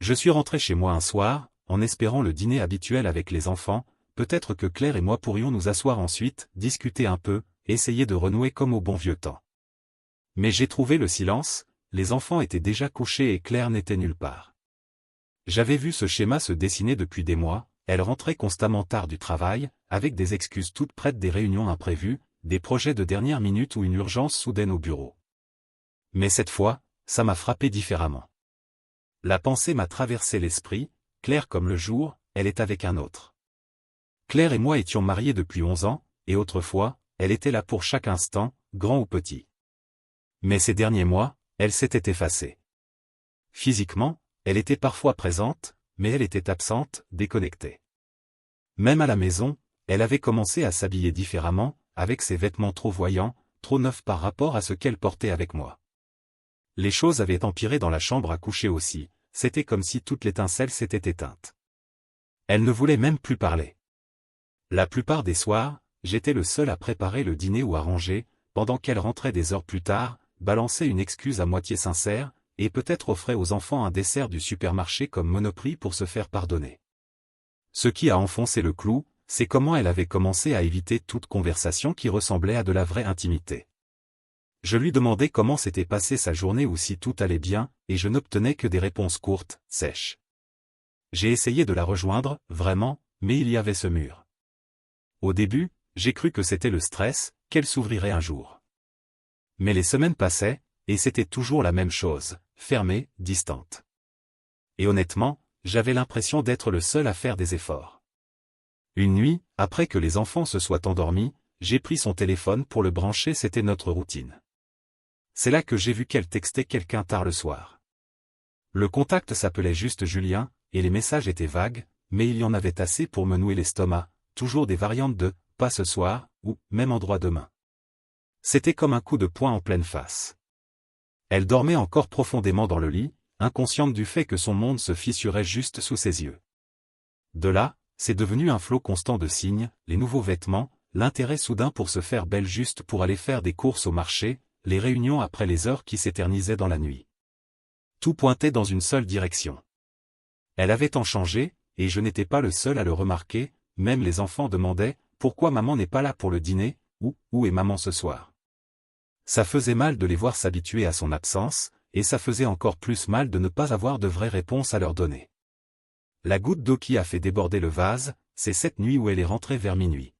Je suis rentré chez moi un soir, en espérant le dîner habituel avec les enfants, peut-être que Claire et moi pourrions nous asseoir ensuite, discuter un peu, essayer de renouer comme au bon vieux temps. Mais j'ai trouvé le silence, les enfants étaient déjà couchés et Claire n'était nulle part. J'avais vu ce schéma se dessiner depuis des mois, elle rentrait constamment tard du travail, avec des excuses toutes prêtes, des réunions imprévues, des projets de dernière minute ou une urgence soudaine au bureau. Mais cette fois, ça m'a frappé différemment. La pensée m'a traversé l'esprit, Claire comme le jour, elle est avec un autre. Claire et moi étions mariés depuis 11 ans, et autrefois, elle était là pour chaque instant, grand ou petit. Mais ces derniers mois, elle s'était effacée. Physiquement, elle était parfois présente, mais elle était absente, déconnectée. Même à la maison, elle avait commencé à s'habiller différemment, avec ses vêtements trop voyants, trop neufs par rapport à ce qu'elle portait avec moi. Les choses avaient empiré dans la chambre à coucher aussi, c'était comme si toute l'étincelle s'était éteinte. Elle ne voulait même plus parler. La plupart des soirs, j'étais le seul à préparer le dîner ou à ranger, pendant qu'elle rentrait des heures plus tard, balançait une excuse à moitié sincère, et peut-être offrait aux enfants un dessert du supermarché comme Monoprix pour se faire pardonner. Ce qui a enfoncé le clou, c'est comment elle avait commencé à éviter toute conversation qui ressemblait à de la vraie intimité. Je lui demandais comment s'était passée sa journée ou si tout allait bien, et je n'obtenais que des réponses courtes, sèches. J'ai essayé de la rejoindre, vraiment, mais il y avait ce mur. Au début, j'ai cru que c'était le stress, qu'elle s'ouvrirait un jour. Mais les semaines passaient, et c'était toujours la même chose, fermée, distante. Et honnêtement, j'avais l'impression d'être le seul à faire des efforts. Une nuit, après que les enfants se soient endormis, j'ai pris son téléphone pour le brancher, c'était notre routine. C'est là que j'ai vu qu'elle textait quelqu'un tard le soir. Le contact s'appelait juste Julien, et les messages étaient vagues, mais il y en avait assez pour me nouer l'estomac, toujours des variantes de « pas ce soir » ou « même endroit demain ». C'était comme un coup de poing en pleine face. Elle dormait encore profondément dans le lit, inconsciente du fait que son monde se fissurait juste sous ses yeux. De là, c'est devenu un flot constant de signes, les nouveaux vêtements, l'intérêt soudain pour se faire belle juste pour aller faire des courses au marché, les réunions après les heures qui s'éternisaient dans la nuit. Tout pointait dans une seule direction. Elle avait tant changé, et je n'étais pas le seul à le remarquer, même les enfants demandaient « Pourquoi maman n'est pas là pour le dîner ?» ou « Où est maman ce soir ?» Ça faisait mal de les voir s'habituer à son absence, et ça faisait encore plus mal de ne pas avoir de vraies réponses à leur donner. La goutte d'eau qui a fait déborder le vase, c'est cette nuit où elle est rentrée vers minuit.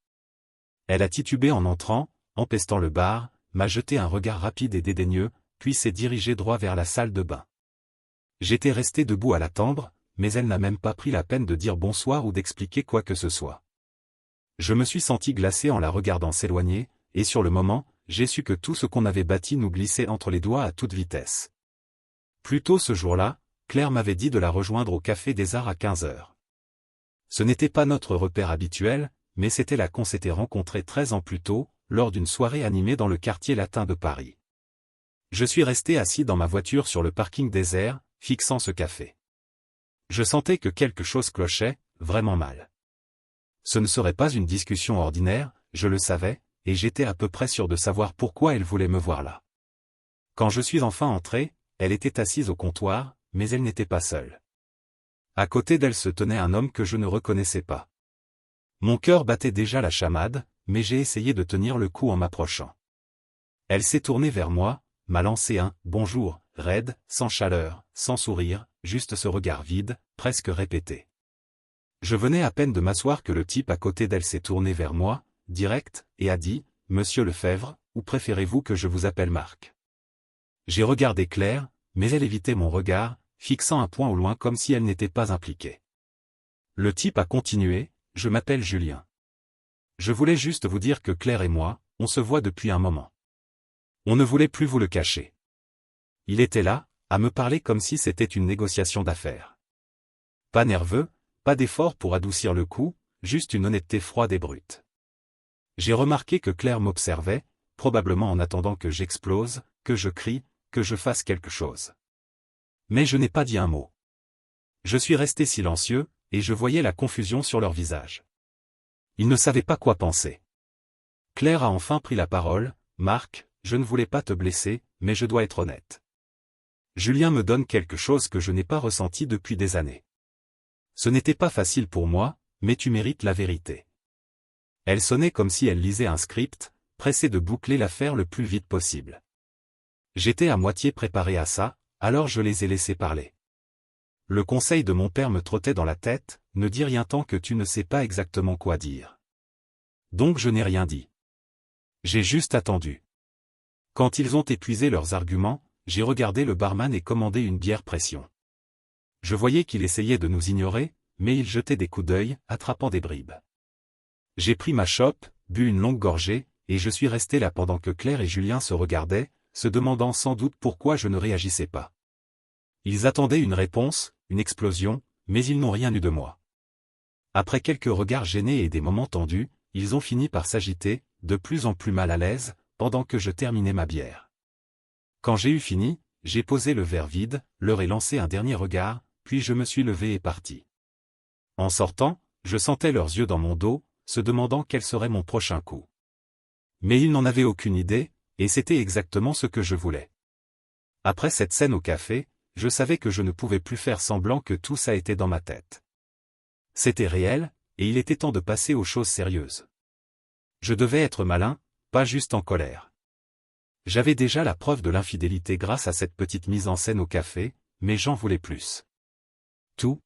Elle a titubé en entrant, empestant le bar, m'a jeté un regard rapide et dédaigneux, puis s'est dirigée droit vers la salle de bain. J'étais resté debout à l'attendre, mais elle n'a même pas pris la peine de dire bonsoir ou d'expliquer quoi que ce soit. Je me suis senti glacé en la regardant s'éloigner, et sur le moment, j'ai su que tout ce qu'on avait bâti nous glissait entre les doigts à toute vitesse. Plus tôt ce jour-là, Claire m'avait dit de la rejoindre au Café des Arts à 15 heures. Ce n'était pas notre repère habituel, mais c'était là qu'on s'était rencontrés 13 ans plus tôt, lors d'une soirée animée dans le quartier latin de Paris. Je suis resté assis dans ma voiture sur le parking désert, fixant ce café. Je sentais que quelque chose clochait, vraiment mal. Ce ne serait pas une discussion ordinaire, je le savais, et j'étais à peu près sûr de savoir pourquoi elle voulait me voir là. Quand je suis enfin entré, elle était assise au comptoir, mais elle n'était pas seule. À côté d'elle se tenait un homme que je ne reconnaissais pas. Mon cœur battait déjà la chamade, mais j'ai essayé de tenir le coup en m'approchant. Elle s'est tournée vers moi, m'a lancé un « bonjour », raide, sans chaleur, sans sourire, juste ce regard vide, presque répété. Je venais à peine de m'asseoir que le type à côté d'elle s'est tourné vers moi, direct, et a dit « Monsieur Lefebvre, ou préférez-vous que je vous appelle Marc ?» J'ai regardé Claire, mais elle évitait mon regard, fixant un point au loin comme si elle n'était pas impliquée. Le type a continué « Je m'appelle Julien. Je voulais juste vous dire que Claire et moi, on se voit depuis un moment. On ne voulait plus vous le cacher. » Il était là, à me parler comme si c'était une négociation d'affaires. Pas nerveux, pas d'effort pour adoucir le coup, juste une honnêteté froide et brute. J'ai remarqué que Claire m'observait, probablement en attendant que j'explose, que je crie, que je fasse quelque chose. Mais je n'ai pas dit un mot. Je suis resté silencieux, et je voyais la confusion sur leur visage. Ils ne savaient pas quoi penser. Claire a enfin pris la parole. « Marc, je ne voulais pas te blesser, mais je dois être honnête. Julien me donne quelque chose que je n'ai pas ressenti depuis des années. Ce n'était pas facile pour moi, mais tu mérites la vérité. Elle sonnait comme si elle lisait un script, pressée de boucler l'affaire le plus vite possible. J'étais à moitié préparé à ça, alors je les ai laissés parler. Le conseil de mon père me trottait dans la tête, ne dis rien tant que tu ne sais pas exactement quoi dire. Donc je n'ai rien dit. J'ai juste attendu. Quand ils ont épuisé leurs arguments, j'ai regardé le barman et commandé une bière pression. Je voyais qu'il essayait de nous ignorer, mais il jetait des coups d'œil, attrapant des bribes. J'ai pris ma chope, bu une longue gorgée, et je suis resté là pendant que Claire et Julien se regardaient, se demandant sans doute pourquoi je ne réagissais pas. Ils attendaient une réponse, une explosion, mais ils n'ont rien eu de moi. Après quelques regards gênés et des moments tendus, ils ont fini par s'agiter, de plus en plus mal à l'aise, pendant que je terminais ma bière. Quand j'ai eu fini, j'ai posé le verre vide, leur ai lancé un dernier regard, puis je me suis levé et parti. En sortant, je sentais leurs yeux dans mon dos, se demandant quel serait mon prochain coup. Mais ils n'en avaient aucune idée, et c'était exactement ce que je voulais. Après cette scène au café, je savais que je ne pouvais plus faire semblant que tout ça était dans ma tête. C'était réel, et il était temps de passer aux choses sérieuses. Je devais être malin, pas juste en colère. J'avais déjà la preuve de l'infidélité grâce à cette petite mise en scène au café, mais j'en voulais plus. Tout.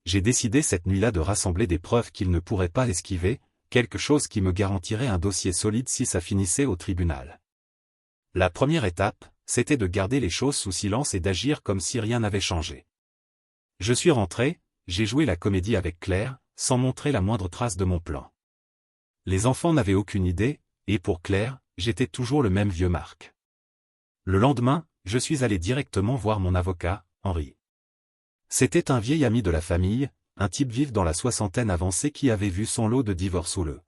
J'ai décidé cette nuit-là de rassembler des preuves qu'il ne pourrait pas esquiver, quelque chose qui me garantirait un dossier solide si ça finissait au tribunal. La première étape, c'était de garder les choses sous silence et d'agir comme si rien n'avait changé. Je suis rentré, j'ai joué la comédie avec Claire, sans montrer la moindre trace de mon plan. Les enfants n'avaient aucune idée, et pour Claire, j'étais toujours le même vieux Marc. Le lendemain, je suis allé directement voir mon avocat, Henri. C'était un vieil ami de la famille, un type vif dans la soixantaine avancée qui avait vu son lot de divorces houleux.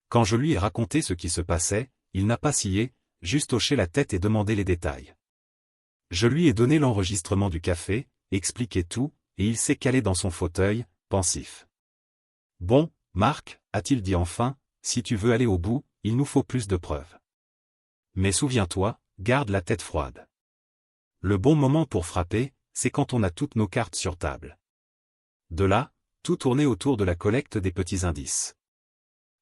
Quand je lui ai raconté ce qui se passait, il n'a pas scié, juste hoché la tête et demandé les détails. Je lui ai donné l'enregistrement du café, expliqué tout, et il s'est calé dans son fauteuil, pensif. « Bon, Marc, a-t-il dit enfin, si tu veux aller au bout, il nous faut plus de preuves. Mais souviens-toi, garde la tête froide. Le bon moment pour frapper, c'est quand on a toutes nos cartes sur table. » De là, tout tournait autour de la collecte des petits indices.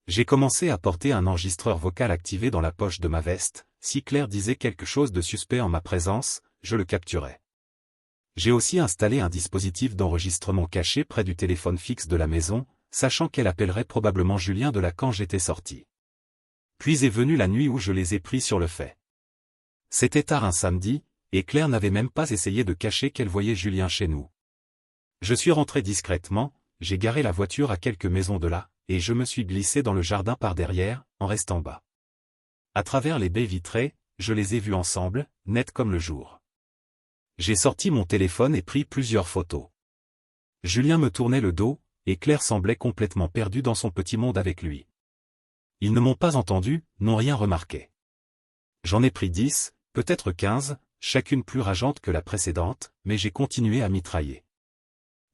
J'ai commencé à porter un enregistreur vocal activé dans la poche de ma veste, si Claire disait quelque chose de suspect en ma présence, je le capturais. J'ai aussi installé un dispositif d'enregistrement caché près du téléphone fixe de la maison, sachant qu'elle appellerait probablement Julien de là quand j'étais sorti. Puis est venue la nuit où je les ai pris sur le fait. C'était tard un samedi, et Claire n'avait même pas essayé de cacher qu'elle voyait Julien chez nous. Je suis rentré discrètement, j'ai garé la voiture à quelques maisons de là, et je me suis glissé dans le jardin par derrière, en restant bas. À travers les baies vitrées, je les ai vus ensemble, nets comme le jour. J'ai sorti mon téléphone et pris plusieurs photos. Julien me tournait le dos, et Claire semblait complètement perdue dans son petit monde avec lui. Ils ne m'ont pas entendu, n'ont rien remarqué. J'en ai pris 10, peut-être 15, chacune plus rageante que la précédente, mais j'ai continué à mitrailler.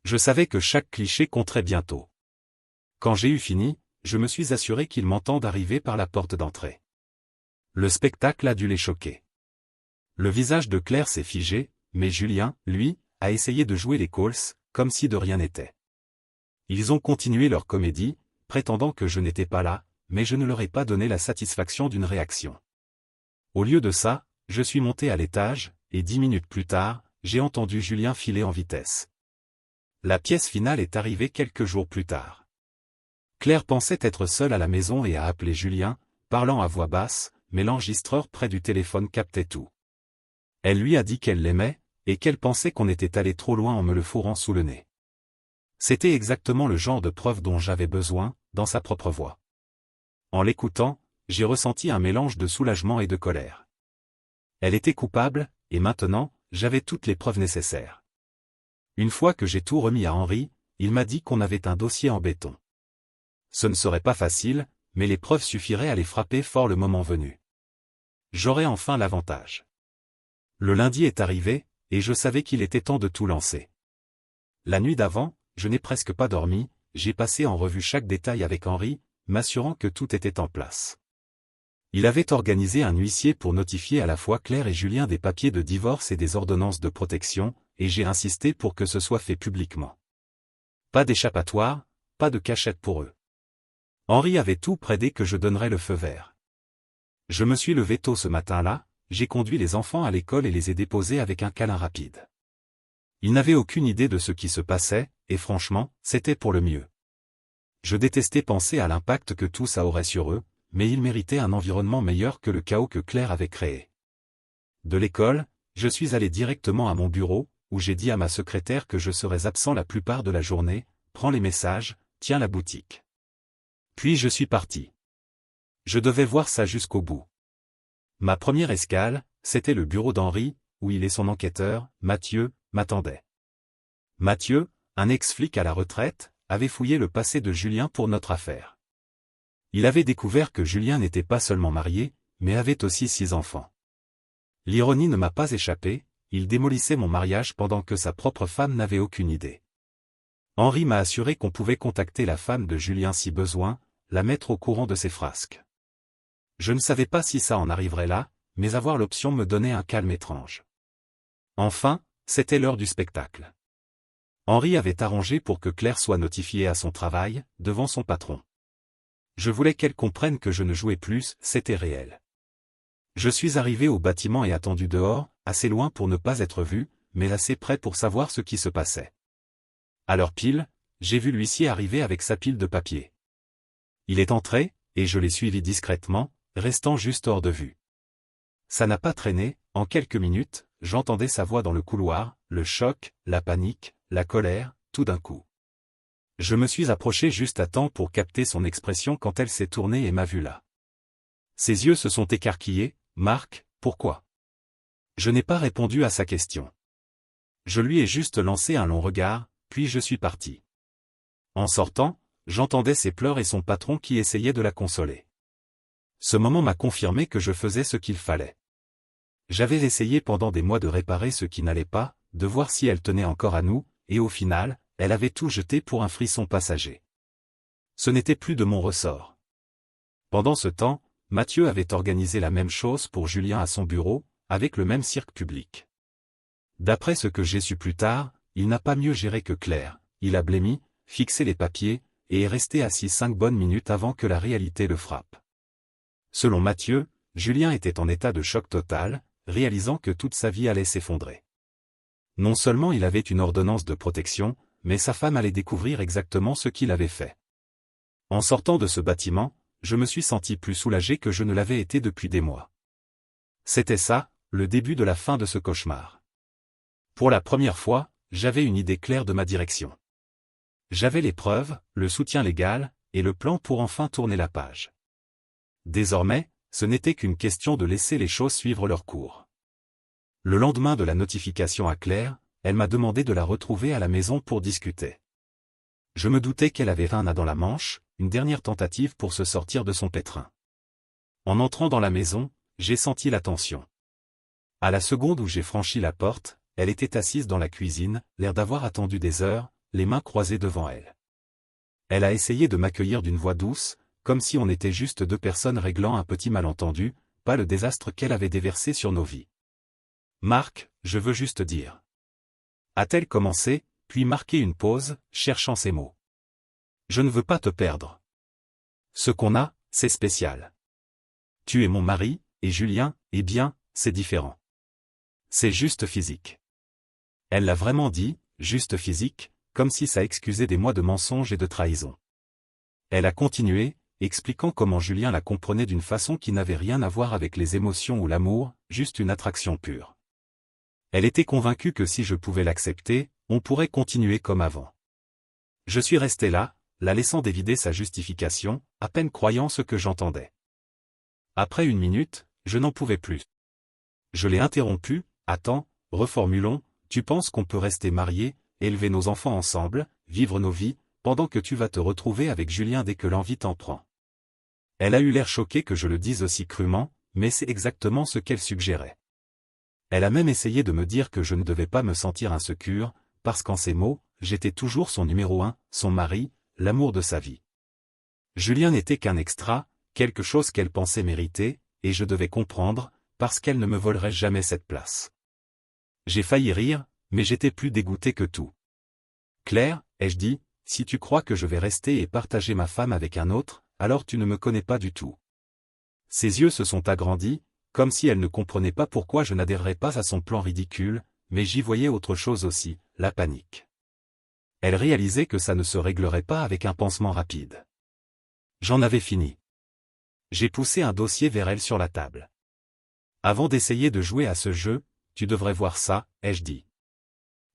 Je savais que chaque cliché compterait bientôt. Quand j'ai eu fini, je me suis assuré qu'ils m'entendent arriver par la porte d'entrée. Le spectacle a dû les choquer. Le visage de Claire s'est figé, mais Julien, lui, a essayé de jouer les calls, comme si de rien n'était. Ils ont continué leur comédie, prétendant que je n'étais pas là, mais je ne leur ai pas donné la satisfaction d'une réaction. Au lieu de ça, je suis monté à l'étage, et 10 minutes plus tard, j'ai entendu Julien filer en vitesse. La pièce finale est arrivée quelques jours plus tard. Claire pensait être seule à la maison et a appelé Julien, parlant à voix basse, mais l'enregistreur près du téléphone captait tout. Elle lui a dit qu'elle l'aimait, et qu'elle pensait qu'on était allé trop loin en me le fourrant sous le nez. C'était exactement le genre de preuve dont j'avais besoin, dans sa propre voix. En l'écoutant, j'ai ressenti un mélange de soulagement et de colère. Elle était coupable, et maintenant, j'avais toutes les preuves nécessaires. Une fois que j'ai tout remis à Henri, il m'a dit qu'on avait un dossier en béton. Ce ne serait pas facile, mais les preuves suffiraient à les frapper fort le moment venu. J'aurais enfin l'avantage. Le lundi est arrivé, et je savais qu'il était temps de tout lancer. La nuit d'avant, je n'ai presque pas dormi, j'ai passé en revue chaque détail avec Henri, m'assurant que tout était en place. Il avait organisé un huissier pour notifier à la fois Claire et Julien des papiers de divorce et des ordonnances de protection, et j'ai insisté pour que ce soit fait publiquement. Pas d'échappatoire, pas de cachette pour eux. Henri avait tout prédit que je donnerais le feu vert. Je me suis levé tôt ce matin-là, j'ai conduit les enfants à l'école et les ai déposés avec un câlin rapide. Ils n'avaient aucune idée de ce qui se passait, et franchement, c'était pour le mieux. Je détestais penser à l'impact que tout ça aurait sur eux, mais ils méritaient un environnement meilleur que le chaos que Claire avait créé. De l'école, je suis allé directement à mon bureau, où j'ai dit à ma secrétaire que je serais absent la plupart de la journée, prends les messages, tiens la boutique. Puis je suis parti. Je devais voir ça jusqu'au bout. Ma première escale, c'était le bureau d'Henri, où il et son enquêteur, Mathieu, m'attendaient. Mathieu, un ex-flic à la retraite, avait fouillé le passé de Julien pour notre affaire. Il avait découvert que Julien n'était pas seulement marié, mais avait aussi 6 enfants. L'ironie ne m'a pas échappé, il démolissait mon mariage pendant que sa propre femme n'avait aucune idée. Henri m'a assuré qu'on pouvait contacter la femme de Julien si besoin, la mettre au courant de ses frasques. Je ne savais pas si ça en arriverait là, mais avoir l'option me donnait un calme étrange. Enfin, c'était l'heure du spectacle. Henri avait arrangé pour que Claire soit notifiée à son travail, devant son patron. Je voulais qu'elle comprenne que je ne jouais plus, c'était réel. Je suis arrivé au bâtiment et attendu dehors, assez loin pour ne pas être vu, mais assez près pour savoir ce qui se passait. À l'heure pile, j'ai vu l'huissier arriver avec sa pile de papier. Il est entré, et je l'ai suivi discrètement, restant juste hors de vue. Ça n'a pas traîné, en quelques minutes, j'entendais sa voix dans le couloir, le choc, la panique, la colère, tout d'un coup. Je me suis approché juste à temps pour capter son expression quand elle s'est tournée et m'a vu là. Ses yeux se sont écarquillés, Marc, pourquoi? Je n'ai pas répondu à sa question. Je lui ai juste lancé un long regard, puis je suis parti. En sortant, j'entendais ses pleurs et son patron qui essayait de la consoler. Ce moment m'a confirmé que je faisais ce qu'il fallait. J'avais essayé pendant des mois de réparer ce qui n'allait pas, de voir si elle tenait encore à nous, et au final, elle avait tout jeté pour un frisson passager. Ce n'était plus de mon ressort. Pendant ce temps, Mathieu avait organisé la même chose pour Julien à son bureau, avec le même cirque public. D'après ce que j'ai su plus tard, il n'a pas mieux géré que Claire, il a blêmi, fixé les papiers, et est resté assis 5 bonnes minutes avant que la réalité le frappe. Selon Mathieu, Julien était en état de choc total, réalisant que toute sa vie allait s'effondrer. Non seulement il avait une ordonnance de protection, mais sa femme allait découvrir exactement ce qu'il avait fait. En sortant de ce bâtiment, je me suis senti plus soulagé que je ne l'avais été depuis des mois. C'était ça, le début de la fin de ce cauchemar. Pour la première fois, j'avais une idée claire de ma direction. J'avais les preuves, le soutien légal, et le plan pour enfin tourner la page. Désormais, ce n'était qu'une question de laisser les choses suivre leur cours. Le lendemain de la notification à Claire, elle m'a demandé de la retrouver à la maison pour discuter. Je me doutais qu'elle avait un as dans la manche, une dernière tentative pour se sortir de son pétrin. En entrant dans la maison, j'ai senti la tension. À la seconde où j'ai franchi la porte, elle était assise dans la cuisine, l'air d'avoir attendu des heures, les mains croisées devant elle. Elle a essayé de m'accueillir d'une voix douce, comme si on était juste 2 personnes réglant un petit malentendu, pas le désastre qu'elle avait déversé sur nos vies. Marc, je veux juste dire. A-t-elle commencé, puis marqué une pause, cherchant ses mots. Je ne veux pas te perdre. Ce qu'on a, c'est spécial. Tu es mon mari, et Julien, eh bien, c'est différent. C'est juste physique. Elle l'a vraiment dit, juste physique, comme si ça excusait des mois de mensonges et de trahison. Elle a continué, expliquant comment Julien la comprenait d'une façon qui n'avait rien à voir avec les émotions ou l'amour, juste une attraction pure. Elle était convaincue que si je pouvais l'accepter, on pourrait continuer comme avant. Je suis resté là, la laissant dévider sa justification, à peine croyant ce que j'entendais. Après 1 minute, je n'en pouvais plus. Je l'ai interrompu, attends, reformulons, tu penses qu'on peut rester mariés, élever nos enfants ensemble, vivre nos vies, pendant que tu vas te retrouver avec Julien dès que l'envie t'en prend. Elle a eu l'air choquée que je le dise aussi crûment, mais c'est exactement ce qu'elle suggérait. Elle a même essayé de me dire que je ne devais pas me sentir insécure, parce qu'en ces mots, j'étais toujours son numéro 1, son mari, l'amour de sa vie. Julien n'était qu'un extra, quelque chose qu'elle pensait mériter, et je devais comprendre, parce qu'elle ne me volerait jamais cette place. J'ai failli rire, mais j'étais plus dégoûté que tout. Claire, ai-je dit, si tu crois que je vais rester et partager ma femme avec un autre, alors tu ne me connais pas du tout. Ses yeux se sont agrandis, comme si elle ne comprenait pas pourquoi je n'adhérerais pas à son plan ridicule, mais j'y voyais autre chose aussi, la panique. Elle réalisait que ça ne se réglerait pas avec un pansement rapide. J'en avais fini. J'ai poussé un dossier vers elle sur la table. Avant d'essayer de jouer à ce jeu, tu devrais voir ça, ai-je dit.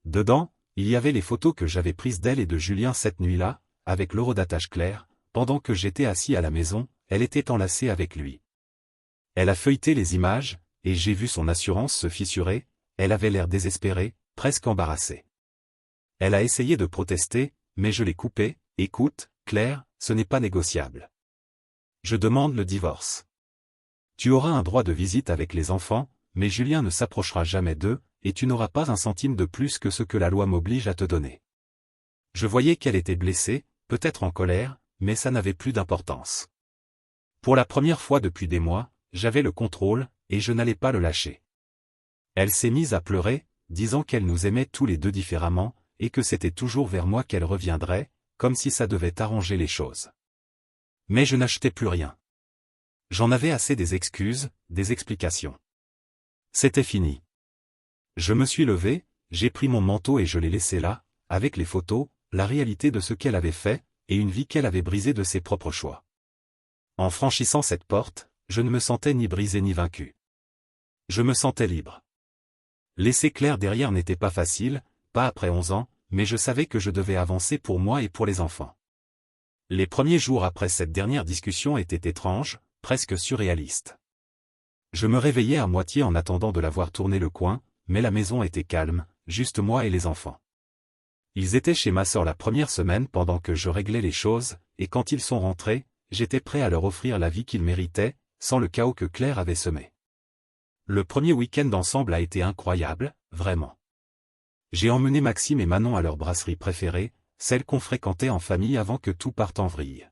Dedans, il y avait les photos que j'avais prises d'elle et de Julien cette nuit-là, avec l'horodatage clair, pendant que j'étais assis à la maison, elle était enlacée avec lui. Elle a feuilleté les images, et j'ai vu son assurance se fissurer, elle avait l'air désespérée, presque embarrassée. Elle a essayé de protester, mais je l'ai coupée. Écoute, Claire, ce n'est pas négociable. Je demande le divorce. Tu auras un droit de visite avec les enfants, mais Julien ne s'approchera jamais d'eux, et tu n'auras pas un centime de plus que ce que la loi m'oblige à te donner. Je voyais qu'elle était blessée, peut-être en colère, mais ça n'avait plus d'importance. Pour la première fois depuis des mois, j'avais le contrôle, et je n'allais pas le lâcher. Elle s'est mise à pleurer, disant qu'elle nous aimait tous les deux différemment, et que c'était toujours vers moi qu'elle reviendrait, comme si ça devait arranger les choses. Mais je n'achetais plus rien. J'en avais assez des excuses, des explications. C'était fini. Je me suis levé, j'ai pris mon manteau et je l'ai laissé là, avec les photos, la réalité de ce qu'elle avait fait, et une vie qu'elle avait brisée de ses propres choix. En franchissant cette porte, je ne me sentais ni brisé ni vaincu. Je me sentais libre. Laisser Claire derrière n'était pas facile, pas après 11 ans, mais je savais que je devais avancer pour moi et pour les enfants. Les premiers jours après cette dernière discussion étaient étranges, presque surréalistes. Je me réveillais à moitié en attendant de la voir tourner le coin, mais la maison était calme, juste moi et les enfants. Ils étaient chez ma sœur la première semaine pendant que je réglais les choses, et quand ils sont rentrés, j'étais prêt à leur offrir la vie qu'ils méritaient, sans le chaos que Claire avait semé. Le premier week-end ensemble a été incroyable, vraiment. J'ai emmené Maxime et Manon à leur brasserie préférée, celle qu'on fréquentait en famille avant que tout parte en vrille.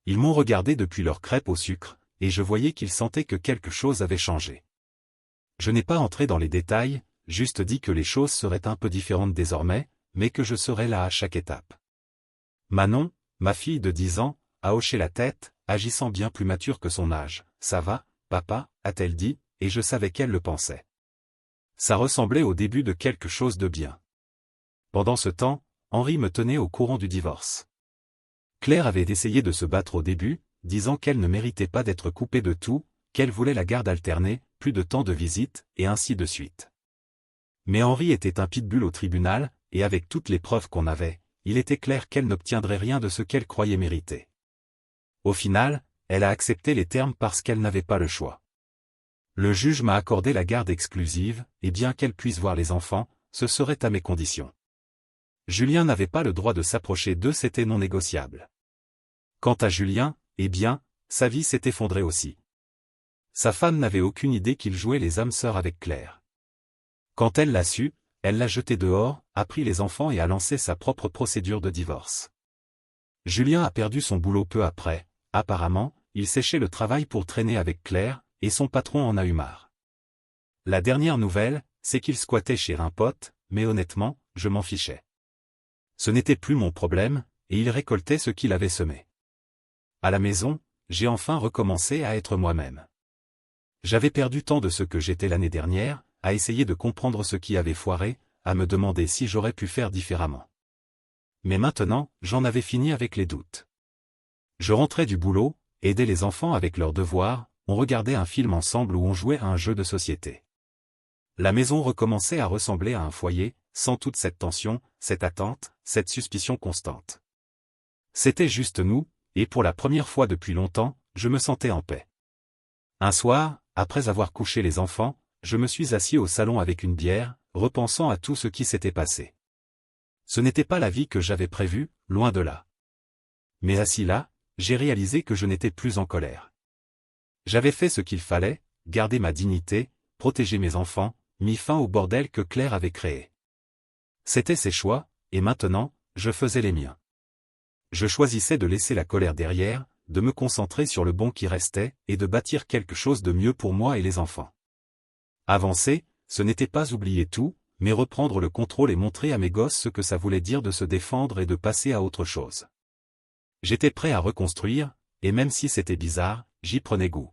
Ils m'ont regardé depuis leur crêpe au sucre, et je voyais qu'ils sentaient que quelque chose avait changé. Je n'ai pas entré dans les détails, juste dit que les choses seraient un peu différentes désormais, mais que je serais là à chaque étape. Manon, ma fille de 10 ans, a hoché la tête, agissant bien plus mature que son âge. « Ça va, papa ?» a-t-elle dit, et je savais qu'elle le pensait. Ça ressemblait au début de quelque chose de bien. Pendant ce temps, Henri me tenait au courant du divorce. Claire avait essayé de se battre au début, disant qu'elle ne méritait pas d'être coupée de tout, qu'elle voulait la garde alternée, plus de temps de visite, et ainsi de suite. Mais Henri était un pitbull au tribunal, et avec toutes les preuves qu'on avait, il était clair qu'elle n'obtiendrait rien de ce qu'elle croyait mériter. Au final, elle a accepté les termes parce qu'elle n'avait pas le choix. Le juge m'a accordé la garde exclusive, et bien qu'elle puisse voir les enfants, ce serait à mes conditions. Julien n'avait pas le droit de s'approcher d'eux, c'était non négociable. Quant à Julien, eh bien, sa vie s'est effondrée aussi. Sa femme n'avait aucune idée qu'il jouait les âmes sœurs avec Claire. Quand elle l'a su, elle l'a jeté dehors, a pris les enfants et a lancé sa propre procédure de divorce. Julien a perdu son boulot peu après, apparemment, il séchait le travail pour traîner avec Claire, et son patron en a eu marre. La dernière nouvelle, c'est qu'il squattait chez un pote, mais honnêtement, je m'en fichais. Ce n'était plus mon problème, et il récoltait ce qu'il avait semé. À la maison, j'ai enfin recommencé à être moi-même. J'avais perdu tant de ce que j'étais l'année dernière, à essayer de comprendre ce qui avait foiré, à me demander si j'aurais pu faire différemment. Mais maintenant, j'en avais fini avec les doutes. Je rentrais du boulot, aidais les enfants avec leurs devoirs, on regardait un film ensemble ou on jouait à un jeu de société. La maison recommençait à ressembler à un foyer, sans toute cette tension, cette attente, cette suspicion constante. C'était juste nous, et pour la première fois depuis longtemps, je me sentais en paix. Un soir, après avoir couché les enfants, je me suis assis au salon avec une bière, repensant à tout ce qui s'était passé. Ce n'était pas la vie que j'avais prévue, loin de là. Mais assis là, j'ai réalisé que je n'étais plus en colère. J'avais fait ce qu'il fallait, garder ma dignité, protéger mes enfants, mis fin au bordel que Claire avait créé. C'était ses choix, et maintenant, je faisais les miens. Je choisissais de laisser la colère derrière, de me concentrer sur le bon qui restait, et de bâtir quelque chose de mieux pour moi et les enfants. Avancer, ce n'était pas oublier tout, mais reprendre le contrôle et montrer à mes gosses ce que ça voulait dire de se défendre et de passer à autre chose. J'étais prêt à reconstruire, et même si c'était bizarre, j'y prenais goût.